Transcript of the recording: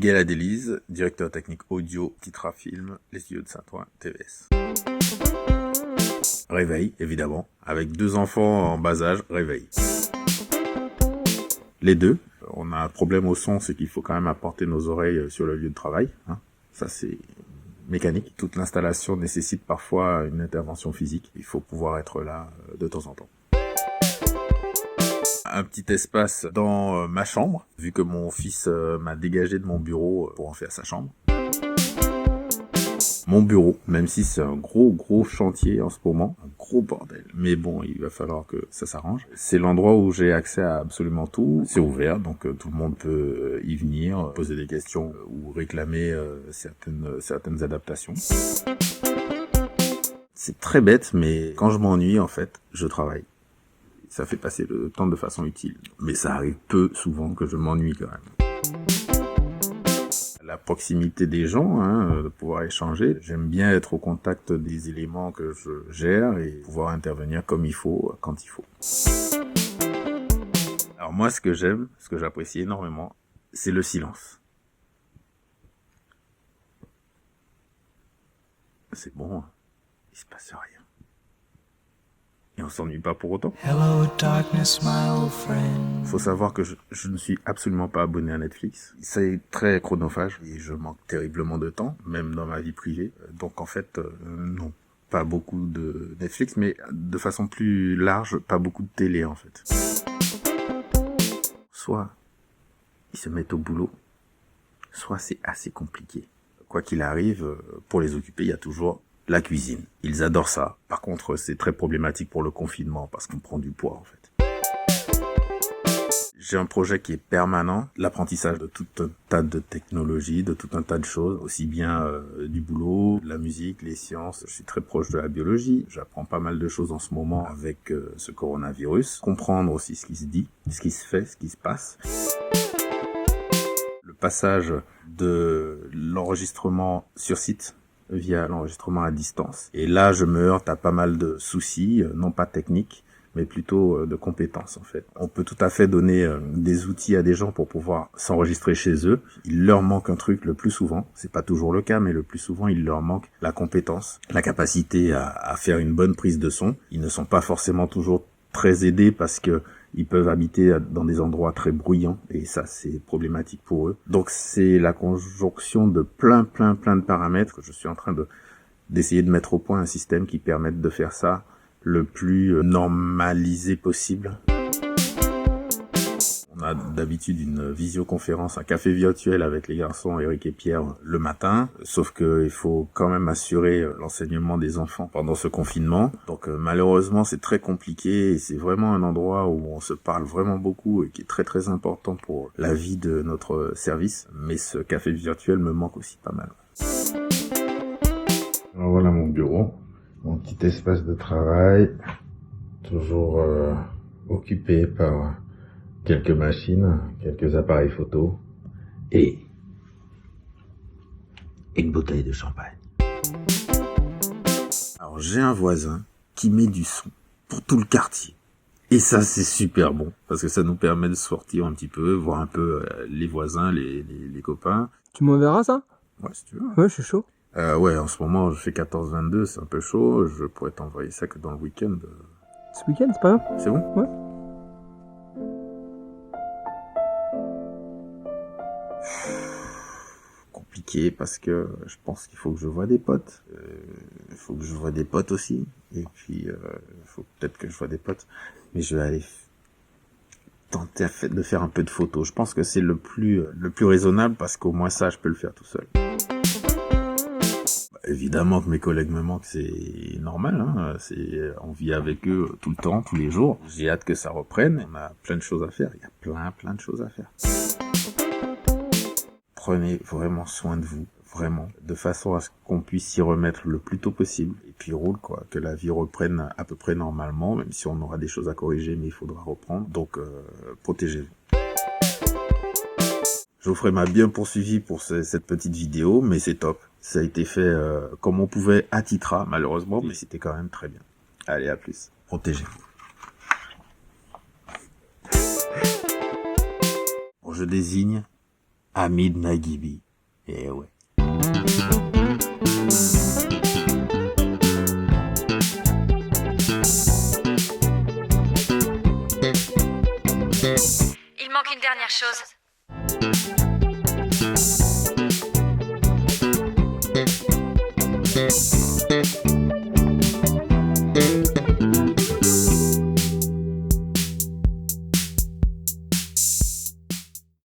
Miguel Adelize, directeur technique audio, Titra Film, les studios de Saint-Ouen, TVS. Réveil, évidemment. Avec 2 enfants en bas âge, réveil. Les deux. On a un problème au son, c'est qu'il faut quand même apporter nos oreilles sur le lieu de travail. Ça, c'est mécanique. Toute l'installation nécessite parfois une intervention physique. Il faut pouvoir être là de temps en temps. Un petit espace dans ma chambre, vu que mon fils m'a dégagé de mon bureau pour en faire sa chambre. Mon bureau, même si c'est un gros chantier en ce moment, un gros bordel. Mais bon, il va falloir que ça s'arrange. C'est l'endroit où j'ai accès à absolument tout. C'est ouvert, donc tout le monde peut y venir, poser des questions ou réclamer certaines adaptations. C'est très bête, mais quand je m'ennuie, en fait, je travaille. Ça fait passer le temps de façon utile. Mais ça arrive peu souvent que je m'ennuie quand même. La proximité des gens, de pouvoir échanger. J'aime bien être au contact des éléments que je gère et pouvoir intervenir comme il faut, quand il faut. Alors moi, ce que j'aime, ce que j'apprécie énormément, c'est le silence. C'est bon, il se passe rien. Et on s'ennuie pas pour autant. Hello, darkness, my old friend. Faut savoir que je ne suis absolument pas abonné à Netflix. C'est très chronophage et je manque terriblement de temps, même dans ma vie privée. Donc en fait, non. Pas beaucoup de Netflix, mais de façon plus large, pas beaucoup de télé en fait. Soit ils se mettent au boulot, soit c'est assez compliqué. Quoi qu'il arrive, pour les occuper, il y a toujours la cuisine. Ils adorent ça. Par contre, c'est très problématique pour le confinement parce qu'on prend du poids en fait. J'ai un projet qui est permanent, l'apprentissage de tout un tas de technologies, de tout un tas de choses, aussi bien du boulot, la musique, les sciences. Je suis très proche de la biologie. J'apprends pas mal de choses en ce moment avec ce coronavirus. Comprendre aussi ce qui se dit, ce qui se fait, ce qui se passe. Le passage de l'enregistrement sur site via l'enregistrement à distance. Et là, je me heurte à pas mal de soucis, non pas techniques, mais plutôt de compétences en fait. On peut tout à fait donner des outils à des gens pour pouvoir s'enregistrer chez eux. Il leur manque un truc le plus souvent, c'est pas toujours le cas, mais le plus souvent, il leur manque la compétence, la capacité à faire une bonne prise de son. Ils ne sont pas forcément toujours très aidés parce que ils peuvent habiter dans des endroits très bruyants et ça c'est problématique pour eux. Donc c'est la conjonction de plein de paramètres que je suis en train d'essayer de mettre au point un système qui permette de faire ça le plus normalisé possible. On a d'habitude une visioconférence, un café virtuel avec les garçons Eric et Pierre le matin, sauf que il faut quand même assurer l'enseignement des enfants pendant ce confinement. Donc malheureusement c'est très compliqué et c'est vraiment un endroit où on se parle vraiment beaucoup et qui est très important pour la vie de notre service. Mais ce café virtuel me manque aussi pas mal. Alors voilà mon bureau, mon petit espace de travail, toujours occupé par quelques machines, quelques appareils photo et une bouteille de champagne. Alors j'ai un voisin qui met du son pour tout le quartier. Et ça c'est super bon, parce que ça nous permet de sortir un petit peu, voir un peu les voisins, les copains. Tu m'enverras ça ? Ouais, si tu veux. Ouais, je suis chaud. Ouais, en ce moment je fais 14-22, c'est un peu chaud, je pourrais t'envoyer ça que dans le week-end. Ce week-end, c'est pas grave ? C'est bon ? Ouais. Compliqué parce que je pense qu'il faut que je voie des potes. Il faut que je voie des potes aussi. Et puis, il faut peut-être que je voie des potes. Mais je vais aller tenter de faire un peu de photos. Je pense que c'est le plus raisonnable parce qu'au moins ça, je peux le faire tout seul. Évidemment que mes collègues me manquent, c'est normal. On vit avec eux tout le temps, tous les jours. J'ai hâte que ça reprenne. On a plein de choses à faire. Il y a plein de choses à faire. Prenez vraiment soin de vous, vraiment, de façon à ce qu'on puisse s'y remettre le plus tôt possible. Et puis roule, quoi, que la vie reprenne à peu près normalement, même si on aura des choses à corriger, mais il faudra reprendre. Donc, protégez-vous. Je vous ferai ma bien poursuivi pour cette petite vidéo, mais c'est top. Ça a été fait comme on pouvait à Titra, malheureusement, mais c'était quand même très bien. Allez, à plus. Protégez-vous. Bon, je désigne Hamid Naguibi. Eh ouais. Il manque une dernière chose.